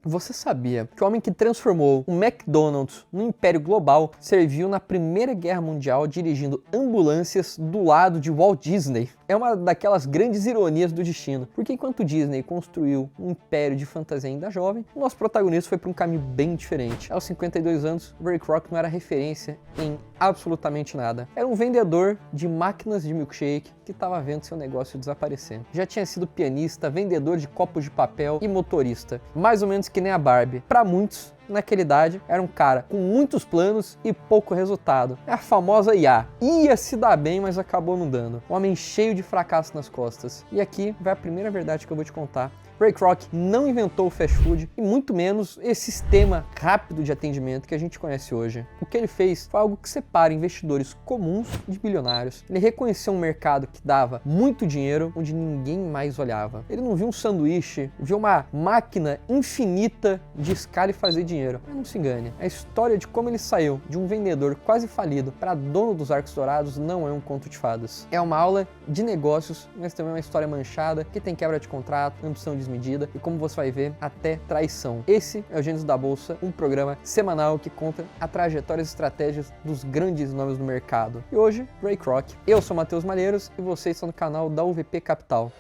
Você sabia que o homem que transformou o McDonald's no império global serviu na Primeira Guerra Mundial dirigindo ambulâncias do lado de Walt Disney? É uma daquelas grandes ironias do destino, porque enquanto Disney construiu um império de fantasia ainda jovem, o nosso protagonista foi para um caminho bem diferente. Aos 52 anos, Ray Kroc não era referência em absolutamente nada. Era um vendedor de máquinas de milkshake que estava vendo seu negócio desaparecer. Já tinha sido pianista, vendedor de copos de papel e motorista, mais ou menos que nem a Barbie. Para muitos, naquela idade, era um cara com muitos planos e pouco resultado. É a famosa IA. Ia se dar bem, mas acabou não dando. Um homem cheio de fracasso nas costas. E aqui vai a primeira verdade que eu vou te contar. Ray Kroc não inventou o fast food e muito menos esse sistema rápido de atendimento que a gente conhece hoje. O que ele fez foi algo que separa investidores comuns de bilionários. Ele reconheceu um mercado que dava muito dinheiro onde ninguém mais olhava. Ele não viu um sanduíche, viu uma máquina infinita de escala e fazer dinheiro. Mas não se engane, a história de como ele saiu de um vendedor quase falido para dono dos Arcos Dourados não é um conto de fadas. É uma aula de negócios, mas também uma história manchada que tem quebra de contrato, ambição desmedida e, como você vai ver, até traição. Esse é o Gênios da Bolsa, um programa semanal que conta a trajetória e estratégias dos grandes nomes do mercado. E hoje, Ray Kroc. Eu sou Matheus Malheiros e vocês estão no canal da UVP Capital.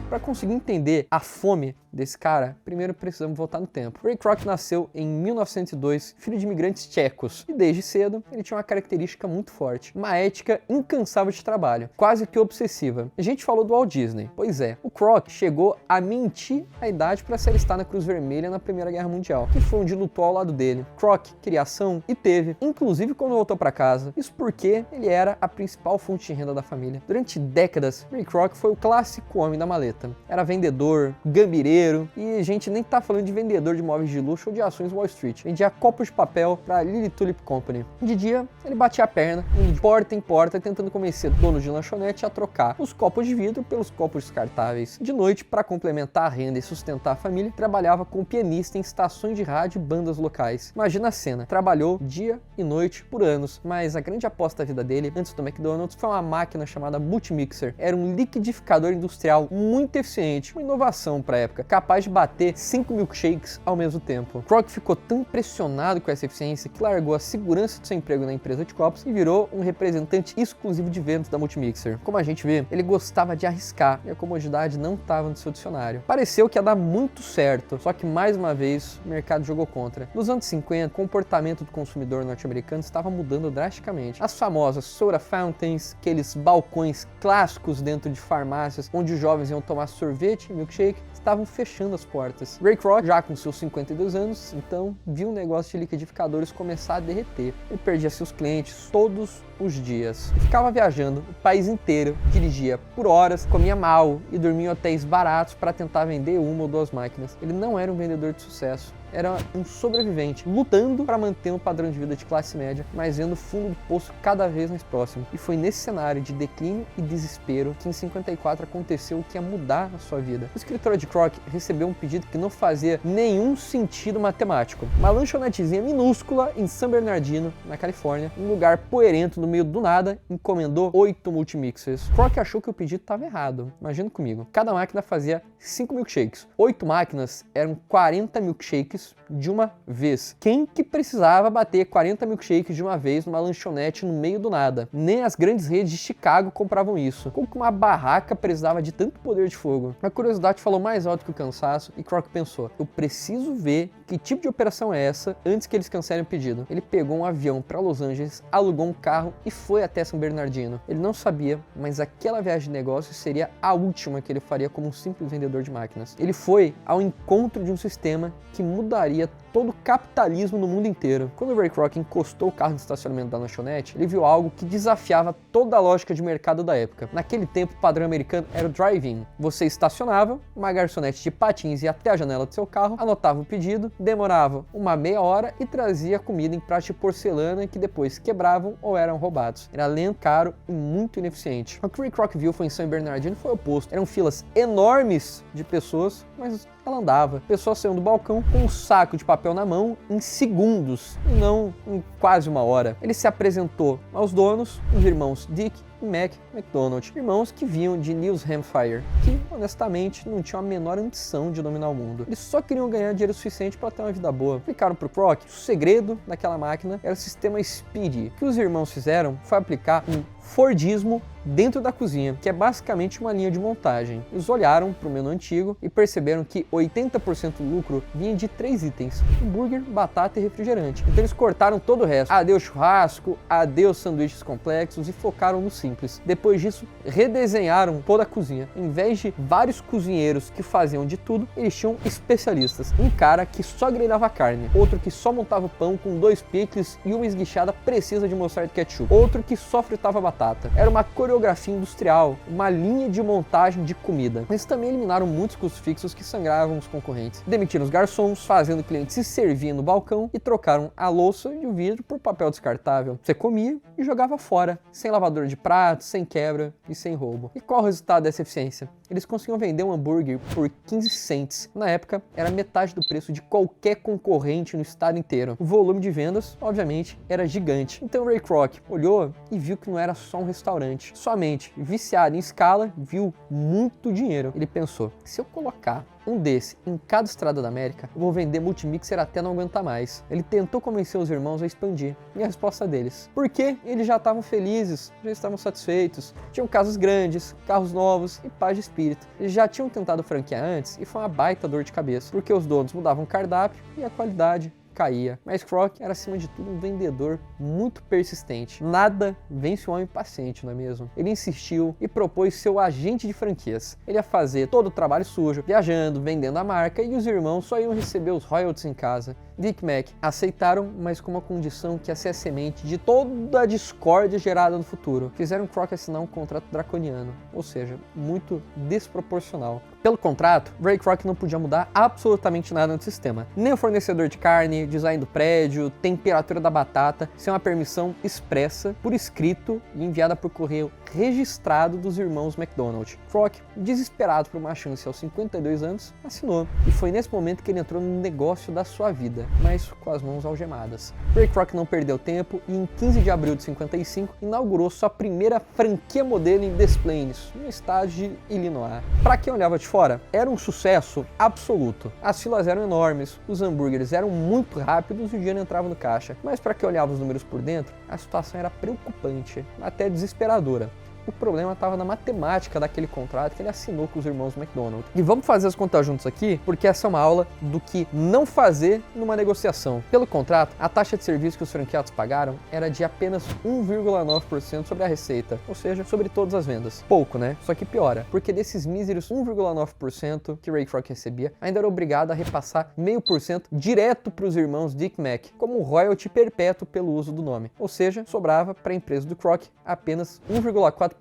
Para conseguir entender a fome desse cara, primeiro precisamos voltar no tempo. Ray Kroc nasceu em 1902, filho de imigrantes tchecos, e desde cedo ele tinha uma característica muito forte, uma ética incansável de trabalho, quase que obsessiva. A gente falou do Walt Disney. Pois é, o Kroc chegou a mentir a idade para se alistar na Cruz Vermelha na Primeira Guerra Mundial, que foi onde lutou ao lado dele. Kroc queria ação e teve, inclusive quando voltou para casa. Isso porque ele era a principal fonte de renda da família. Durante décadas, Ray Kroc foi o clássico homem da maleta. Era vendedor, gambireiro, e a gente nem tá falando de vendedor de móveis de luxo ou de ações Wall Street. Vendia copos de papel para Lily Tulip Company. De dia, ele batia a perna, indo de porta em porta, tentando convencer donos de lanchonete a trocar os copos de vidro pelos copos descartáveis. De noite, para complementar a renda e sustentar a família, trabalhava como pianista em estações de rádio e bandas locais. Imagina a cena. Trabalhou dia e noite por anos, mas a grande aposta da vida dele, antes do McDonald's, foi uma máquina chamada Multimixer. Era um liquidificador industrial muito eficiente, uma inovação para a época, capaz de bater 5 milkshakes ao mesmo tempo. Kroc ficou tão impressionado com essa eficiência que largou a segurança de seu emprego na empresa de copos e virou um representante exclusivo de vendas da Multimixer. Como a gente vê, ele gostava de arriscar e a comodidade não estava no seu dicionário. Pareceu que ia dar muito certo, só que mais uma vez o mercado jogou contra. Nos anos 50, o comportamento do consumidor norte-americano estava mudando drasticamente. As famosas soda fountains, aqueles balcões clássicos dentro de farmácias onde os jovens iam tomar sorvete e milkshake, estavam fechando as portas. Ray Kroc, já com seus 52 anos, então viu o negócio de liquidificadores começar a derreter. Ele perdia seus clientes todos os dias. E ficava viajando o país inteiro, dirigia por horas, comia mal e dormia em hotéis baratos para tentar vender uma ou duas máquinas. Ele não era um vendedor de sucesso. Era um sobrevivente, lutando para manter um padrão de vida de classe média, mas vendo o fundo do poço cada vez mais próximo. E foi nesse cenário de declínio e desespero que em 54 aconteceu o que ia mudar na sua vida. O escritório de Kroc recebeu um pedido que não fazia nenhum sentido matemático. Uma lanchonetezinha minúscula em San Bernardino, na Califórnia, um lugar poeirento no meio do nada, encomendou 8 multimixers. Kroc achou que o pedido estava errado. Imagina comigo. Cada máquina fazia 5 milkshakes. 8 máquinas eram 40 milkshakes de uma vez. Quem que precisava bater 40 milkshakes de uma vez numa lanchonete no meio do nada? Nem as grandes redes de Chicago compravam isso. Como que uma barraca precisava de tanto poder de fogo? A curiosidade falou mais alto que o cansaço e Kroc pensou: eu preciso ver que tipo de operação é essa antes que eles cancelem o pedido. Ele pegou um avião para Los Angeles, alugou um carro e foi até San Bernardino. Ele não sabia, mas aquela viagem de negócio seria a última que ele faria como um simples vendedor de máquinas. Ele foi ao encontro de um sistema que mudaria todo o capitalismo no mundo inteiro. Quando o Ray Kroc encostou o carro no estacionamento da lanchonete, ele viu algo que desafiava toda a lógica de mercado da época. Naquele tempo, o padrão americano era o drive-in. Você estacionava, uma garçonete de patins ia até a janela do seu carro, anotava o pedido, demorava uma meia hora e trazia comida em pratos de porcelana que depois quebravam ou eram roubados. Era lento, caro e muito ineficiente. O que o Ray Kroc viu foi em San Bernardino foi o oposto. Eram filas enormes de pessoas, mas ela andava. Pessoas saíam do balcão com um saco de papel na mão em segundos, e não em quase uma hora. Ele se apresentou aos donos, os irmãos Dick e Mac McDonald, irmãos que vinham de New Hampshire, que honestamente não tinham a menor ambição de dominar o mundo. Eles só queriam ganhar dinheiro suficiente para ter uma vida boa. Explicaram pro Croc que o segredo daquela máquina era o sistema Speedy. O que os irmãos fizeram foi aplicar um Fordismo dentro da cozinha, que é basicamente uma linha de montagem. Eles olharam para o menu antigo e perceberam que 80% do lucro vinha de 3 itens: hambúrguer, batata e refrigerante. Então eles cortaram todo o resto. Adeus churrasco, adeus sanduíches complexos e focaram no simples. Depois disso, redesenharam toda a cozinha. Em vez de vários cozinheiros que faziam de tudo, eles tinham especialistas. Um cara que só grelhava carne, outro que só montava pão com 2 picles e uma esguichada precisa de mostarda e ketchup, outro que só fritava batata. Era uma coreografia industrial, uma linha de montagem de comida. Mas também eliminaram muitos custos fixos que sangravam os concorrentes. Demitiram os garçons, fazendo o cliente se servir no balcão, e trocaram a louça e o vidro por papel descartável. Você comia e jogava fora, sem lavador de pratos, sem quebra e sem roubo. E qual o resultado dessa eficiência? Eles conseguiam vender um hambúrguer por 15 cents. Na época, era metade do preço de qualquer concorrente no estado inteiro. O volume de vendas, obviamente, era gigante. Então Ray Kroc olhou e viu que não era só um restaurante. Somente viciado em escala, viu muito dinheiro. Ele pensou: se eu colocar um desse em cada estrada da América, eu vou vender multimixer até não aguentar mais. Ele tentou convencer os irmãos a expandir. E a resposta deles: porque eles já estavam felizes, já estavam satisfeitos, tinham casas grandes, carros novos e paz de espírito. Eles já tinham tentado franquear antes e foi uma baita dor de cabeça, porque os donos mudavam o cardápio e a qualidade caía. Mas Kroc era, acima de tudo, um vendedor muito persistente. Nada vence um homem paciente, não é mesmo? Ele insistiu e propôs ser o agente de franquias. Ele ia fazer todo o trabalho sujo, viajando, vendendo a marca, e os irmãos só iam receber os royalties em casa. Dick e Mac aceitaram, mas com uma condição que ia ser a semente de toda a discórdia gerada no futuro. Fizeram Kroc assinar um contrato draconiano, ou seja, muito desproporcional. Pelo contrato, Ray Kroc não podia mudar absolutamente nada no sistema. Nem o fornecedor de carne, design do prédio, temperatura da batata, sem uma permissão expressa, por escrito e enviada por correio registrado dos irmãos McDonald. Kroc, desesperado por uma chance aos 52 anos, assinou. E foi nesse momento que ele entrou no negócio da sua vida, mas com as mãos algemadas. Ray Kroc não perdeu tempo e em 15 de abril de 55 inaugurou sua primeira franquia modelo em Des Plaines, no estado de Illinois. Para quem olhava de fora, era um sucesso absoluto. As filas eram enormes, os hambúrgueres eram muito rápidos e o dinheiro entrava no caixa. Mas para quem olhava os números por dentro, a situação era preocupante, até desesperadora. O problema estava na matemática daquele contrato que ele assinou com os irmãos McDonald. E vamos fazer as contas juntos aqui, porque essa é uma aula do que não fazer numa negociação. Pelo contrato, a taxa de serviço que os franqueados pagaram era de apenas 1,9% sobre a receita, ou seja, sobre todas as vendas. Pouco, né? Só que piora, porque desses míseros 1,9% que Ray Kroc recebia, ainda era obrigado a repassar 0,5% direto para os irmãos Dick e Mac, como um royalty perpétuo pelo uso do nome. Ou seja, sobrava para a empresa do Kroc apenas 1,4%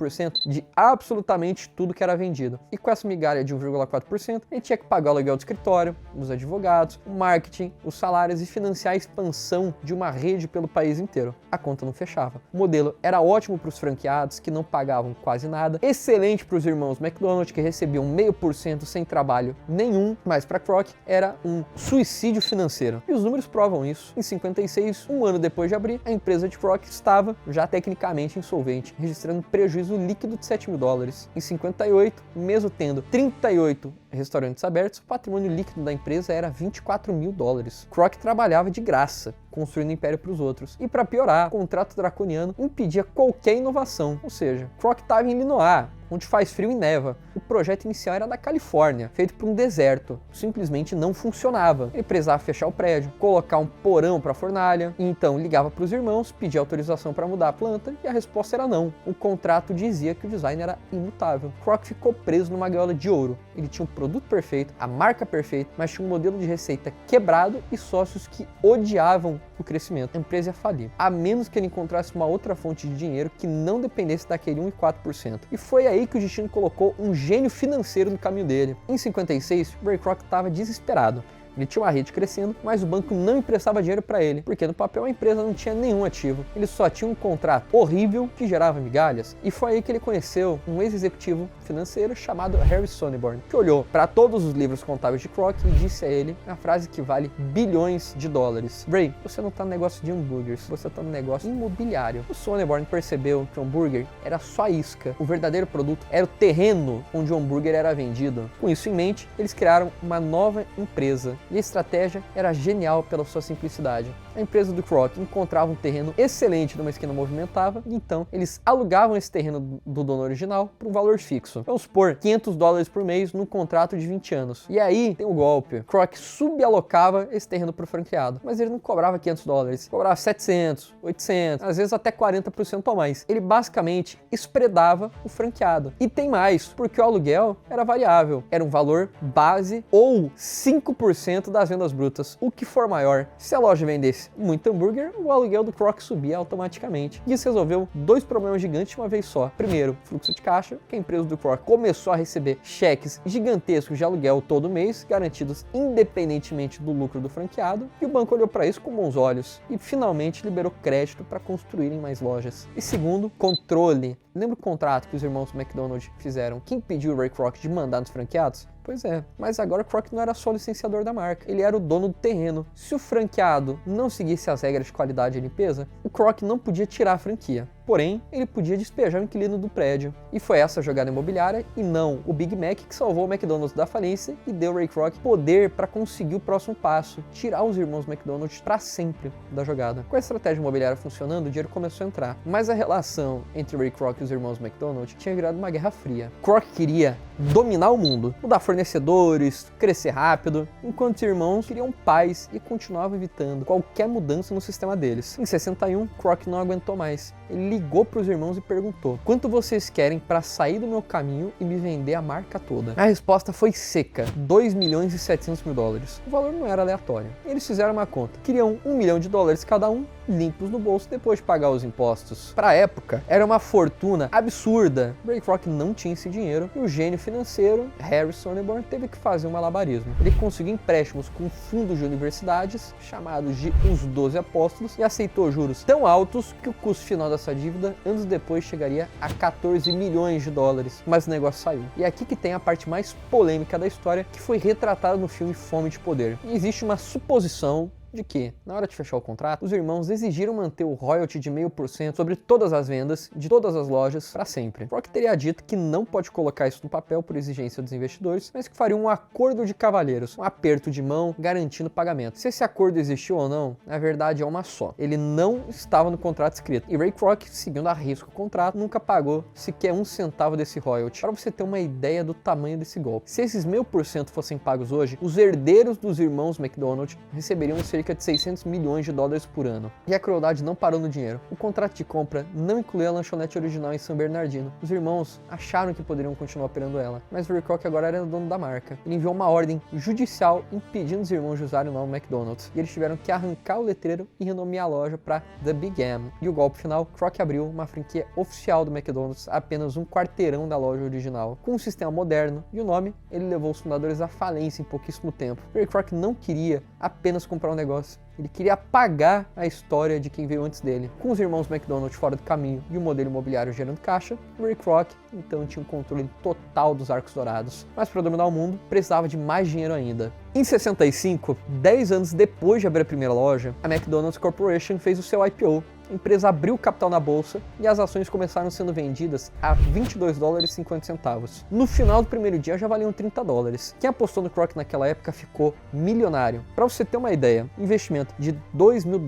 de absolutamente tudo que era vendido. E com essa migalha de 1,4%, ele tinha que pagar o aluguel do escritório, os advogados, o marketing, os salários e financiar a expansão de uma rede pelo país inteiro. A conta não fechava. O modelo era ótimo para os franqueados, que não pagavam quase nada, excelente para os irmãos McDonald, que recebiam 0,5% sem trabalho nenhum, mas para Kroc era um suicídio financeiro. E os números provam isso. Em 56, um ano depois de abrir, a empresa de Kroc estava já tecnicamente insolvente, registrando prejuízo líquido de $7.000. Em 58, mesmo tendo 38 restaurantes abertos, o patrimônio líquido da empresa era $24.000. Kroc trabalhava de graça, construindo império para os outros. E para piorar, o contrato draconiano impedia qualquer inovação. Ou seja, Kroc estava em Illinois, onde faz frio e neva. O projeto inicial era da Califórnia, feito para um deserto. Simplesmente não funcionava. Ele precisava fechar o prédio, colocar um porão para a fornalha, e então ligava para os irmãos, pedia autorização para mudar a planta, e a resposta era não. O contrato dizia que o design era imutável. Kroc ficou preso numa gaiola de ouro. Ele tinha um produto perfeito, a marca perfeita, mas tinha um modelo de receita quebrado e sócios que odiavam o crescimento. A empresa ia falir, a menos que ele encontrasse uma outra fonte de dinheiro que não dependesse daquele 1,4%. E foi aí que o destino colocou um gênio financeiro no caminho dele. Em 56, Ray Kroc estava desesperado. Ele tinha uma rede crescendo, mas o banco não emprestava dinheiro para ele, porque no papel a empresa não tinha nenhum ativo. Ele só tinha um contrato horrível que gerava migalhas. E foi aí que ele conheceu um ex-executivo financeiro chamado Harry Sonneborn, que olhou para todos os livros contábeis de Kroc e disse a ele a frase que vale bilhões de dólares: Ray, você não tá no negócio de hambúrgueres, você tá no negócio imobiliário. O Sonneborn percebeu que o hambúrguer era só isca. O verdadeiro produto era o terreno onde o hambúrguer era vendido. Com isso em mente, eles criaram uma nova empresa. E a estratégia era genial pela sua simplicidade. A empresa do Kroc encontrava um terreno excelente numa esquina movimentada, e então eles alugavam esse terreno do dono original por um valor fixo. Vamos supor, $500 por mês num contrato de 20 anos. E aí tem o golpe. Kroc subalocava esse terreno para o franqueado, mas ele não cobrava $500, cobrava 700, 800, às vezes até 40% a mais. Ele basicamente espredava o franqueado. E tem mais, porque o aluguel era variável. Era um valor base ou 5% das vendas brutas, o que for maior. Se a loja vendesse muito hambúrguer, o aluguel do Kroc subia automaticamente. E isso resolveu dois problemas gigantes de uma vez só. Primeiro, fluxo de caixa, que a empresa do Kroc começou a receber cheques gigantescos de aluguel todo mês, garantidos independentemente do lucro do franqueado, e o banco olhou para isso com bons olhos e finalmente liberou crédito para construírem mais lojas. E segundo, controle. Lembra o contrato que os irmãos McDonald fizeram, que impediu o Ray Kroc de mandar nos franqueados? Pois é, mas agora o Kroc não era só licenciador da marca, ele era o dono do terreno. Se o franqueado não seguisse as regras de qualidade e limpeza, o Kroc não podia tirar a franquia. Porém, ele podia despejar o inquilino do prédio. E foi essa jogada imobiliária, e não o Big Mac, que salvou o McDonald's da falência e deu ao Ray Kroc poder para conseguir o próximo passo, tirar os irmãos McDonald para sempre da jogada. Com a estratégia imobiliária funcionando, o dinheiro começou a entrar, mas a relação entre o Ray Kroc e os irmãos McDonald tinha virado uma guerra fria. Kroc queria dominar o mundo, mudar fornecedores, crescer rápido, enquanto os irmãos queriam paz e continuavam evitando qualquer mudança no sistema deles. Em 61, Kroc não aguentou mais. Ele ligou para os irmãos e perguntou: quanto vocês querem para sair do meu caminho e me vender a marca toda? A resposta foi seca: $2.700.000. O valor não era aleatório. Eles fizeram uma conta. Queriam $1 milhão cada um, limpos no bolso depois de pagar os impostos. Para a época, era uma fortuna absurda. Ray Kroc não tinha esse dinheiro e o gênio financeiro, Harry Sonneborn, teve que fazer um malabarismo. Ele conseguiu empréstimos com fundos de universidades, chamados de os 12 Apóstolos, e aceitou juros tão altos que o custo final dessa dívida, anos depois, chegaria a $14 milhões. Mas o negócio saiu. E é aqui que tem a parte mais polêmica da história, que foi retratada no filme Fome de Poder. E existe uma suposição de que, na hora de fechar o contrato, os irmãos exigiram manter o royalty de 0,5% sobre todas as vendas de todas as lojas para sempre. Kroc teria dito que não pode colocar isso no papel por exigência dos investidores, mas que faria um acordo de cavalheiros, um aperto de mão garantindo o pagamento. Se esse acordo existiu ou não, na verdade é uma só. Ele não estava no contrato escrito. E Ray Kroc, seguindo a risco o contrato, nunca pagou sequer 1 centavo desse royalty. Para você ter uma ideia do tamanho desse golpe. Se esses 0,5% fossem pagos hoje, os herdeiros dos irmãos McDonald receberiam cerca de $600 milhões por ano. E a crueldade não parou no dinheiro. O contrato de compra não incluía a lanchonete original em San Bernardino. Os irmãos acharam que poderiam continuar operando ela, mas o Ray Kroc agora era o dono da marca. Ele enviou uma ordem judicial impedindo os irmãos de usarem o nome McDonald's, e eles tiveram que arrancar o letreiro e renomear a loja para The Big M. E o golpe final, Kroc abriu uma franquia oficial do McDonald's a apenas um quarteirão da loja original. Com um sistema moderno e o nome, ele levou os fundadores à falência em pouquíssimo tempo. Ray Kroc não queria apenas comprar um negócio, ele queria apagar a história de quem veio antes dele. Com os irmãos McDonald fora do caminho e o modelo imobiliário gerando caixa, Ray Kroc então tinha um controle total dos arcos dourados. Mas para dominar o mundo, precisava de mais dinheiro ainda. Em 65, 10 anos depois de abrir a primeira loja, a McDonald's Corporation fez o seu IPO. A empresa abriu capital na bolsa e as ações começaram sendo vendidas a $22,50. No final do primeiro dia já valiam $30. Quem apostou no Kroc naquela época ficou milionário. Para você ter uma ideia, um investimento de $2 mil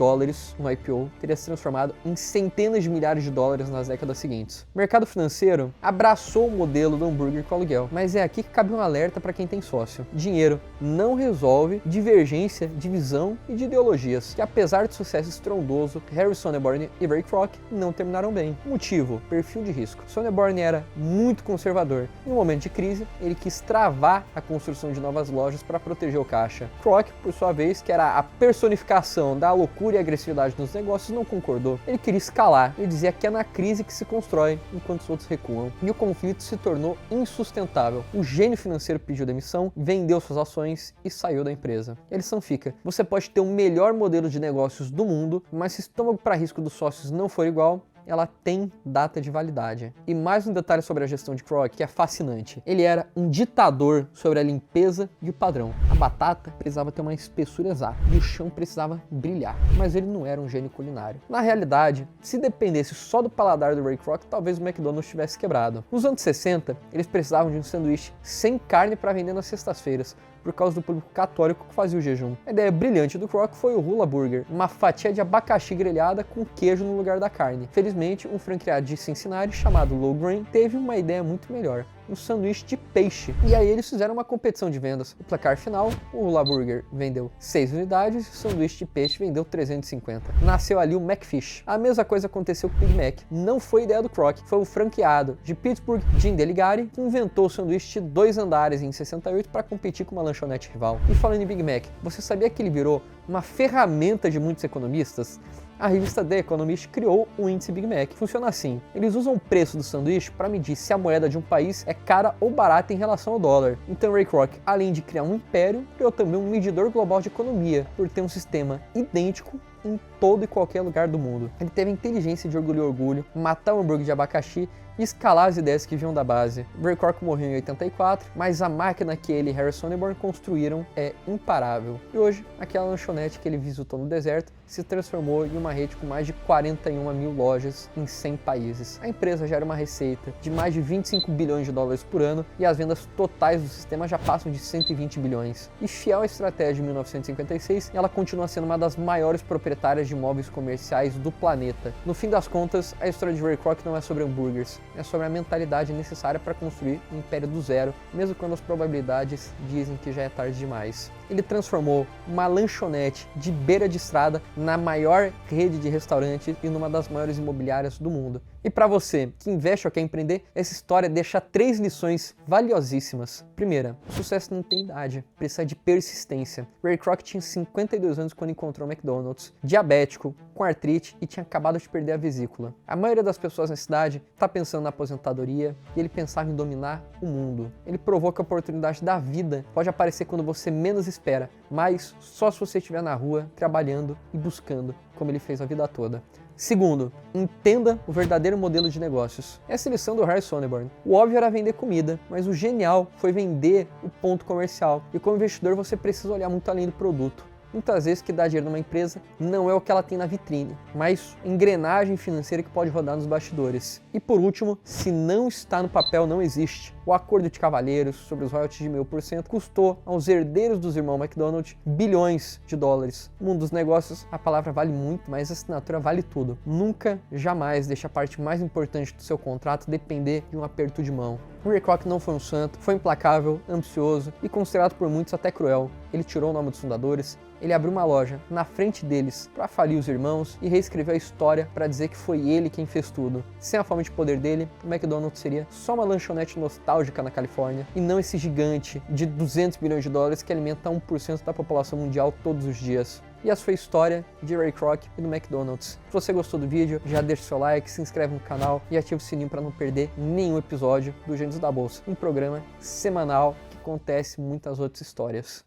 no IPO teria se transformado em centenas de milhares de dólares nas décadas seguintes. O mercado financeiro abraçou o modelo do hambúrguer com aluguel, mas é aqui que cabe um alerta para quem tem sócio. Dinheiro não resolve divergência de visão e de ideologias, que apesar do sucesso estrondoso, Harry Sonneborn Sonneborn e Ray Kroc não terminaram bem. Motivo: perfil de risco. Sonneborn era muito conservador. Em um momento de crise, ele quis travar a construção de novas lojas para proteger o caixa. Kroc, por sua vez, que era a personificação da loucura e agressividade nos negócios, não concordou. Ele queria escalar. Ele dizia que é na crise que se constrói, enquanto os outros recuam. E o conflito se tornou insustentável. O gênio financeiro pediu demissão, vendeu suas ações e saiu da empresa. A lição fica: você pode ter o melhor modelo de negócios do mundo, mas se o estômago para risco dos sócios não for igual, ela tem data de validade. E mais um detalhe sobre a gestão de Kroc que é fascinante. Ele era um ditador sobre a limpeza e o padrão. A batata precisava ter uma espessura exata e o chão precisava brilhar. Mas ele não era um gênio culinário. Na realidade, se dependesse só do paladar do Ray Kroc, talvez o McDonald's tivesse quebrado. Nos anos 60, eles precisavam de um sanduíche sem carne para vender nas sextas-feiras, por causa do público católico que fazia o jejum. A ideia brilhante do Kroc foi o Hula Burger, uma fatia de abacaxi grelhada com queijo no lugar da carne. Felizmente, um franqueado de Cincinnati chamado Low Grain teve uma ideia muito melhor: um sanduíche de peixe. E aí eles fizeram uma competição de vendas. O placar final: o Hula Burger vendeu 6 unidades e o sanduíche de peixe vendeu 350. Nasceu ali o McFish. A mesma coisa aconteceu com o Big Mac. Não foi ideia do Kroc, foi o franqueado de Pittsburgh, Jim Deligari, que inventou o sanduíche de 2 andares em 68 para competir com uma lanchonete rival. E falando em Big Mac, você sabia que ele virou uma ferramenta de muitos economistas? A revista The Economist criou o índice Big Mac. Funciona assim: eles usam o preço do sanduíche para medir se a moeda de um país é cara ou barata em relação ao dólar. Então Ray Kroc, além de criar um império, criou também um medidor global de economia, por ter um sistema idêntico em todo e qualquer lugar do mundo. Ele teve a inteligência de orgulho, matar um hambúrguer de abacaxi e escalar as ideias que vinham da base. Ray Kroc morreu em 84, mas a máquina que ele e Harry Sonneborn construíram é imparável. E hoje, aquela lanchonete que ele visitou no deserto se transformou em uma rede com mais de 41 mil lojas em 100 países. A empresa gera uma receita de mais de 25 bilhões de dólares por ano e as vendas totais do sistema já passam de 120 bilhões. E fiel à estratégia de 1956, ela continua sendo uma das maiores proprietárias de imóveis comerciais do planeta. No fim das contas, a história de Ray Kroc não é sobre hambúrgueres, é sobre a mentalidade necessária para construir um império do zero, mesmo quando as probabilidades dizem que já é tarde demais. Ele transformou uma lanchonete de beira de estrada na maior rede de restaurantes e numa das maiores imobiliárias do mundo. E para você que investe ou quer empreender, essa história deixa 3 lições valiosíssimas. Primeira: o sucesso não tem idade, precisa de persistência. Ray Kroc tinha 52 anos quando encontrou o McDonald's, diabético, com artrite e tinha acabado de perder a vesícula. A maioria das pessoas na cidade está pensando na aposentadoria e ele pensava em dominar o mundo. Ele provou que a oportunidade da vida pode aparecer quando você menos espera, mas só se você estiver na rua, trabalhando e buscando, como ele fez a vida toda. Segundo, entenda o verdadeiro modelo de negócios. Essa é a lição do Harry Sonneborn. O óbvio era vender comida, mas o genial foi vender o ponto comercial. E como investidor você precisa olhar muito além do produto. Muitas vezes o que dá dinheiro numa empresa não é o que ela tem na vitrine, mas a engrenagem financeira que pode rodar nos bastidores. E por último, se não está no papel, não existe. O acordo de cavalheiros sobre os royalties de 1000% custou aos herdeiros dos irmãos McDonald bilhões de dólares. No mundo dos negócios, a palavra vale muito, mas a assinatura vale tudo. Nunca, jamais deixe a parte mais importante do seu contrato depender de um aperto de mão. O Ray Kroc não foi um santo, foi implacável, ambicioso e considerado por muitos até cruel. Ele tirou o nome dos fundadores, ele abriu uma loja na frente deles para falir os irmãos e reescreveu a história para dizer que foi ele quem fez tudo. Sem a fama de poder dele, o McDonald's seria só uma lanchonete nostálgica na Califórnia e não esse gigante de 200 bilhões de dólares que alimenta 1% da população mundial todos os dias. E essa foi a história de Ray Kroc e do McDonald's. Se você gostou do vídeo, já deixa o seu like, se inscreve no canal e ativa o sininho para não perder nenhum episódio do Gênios da Bolsa, um programa semanal que acontece muitas outras histórias.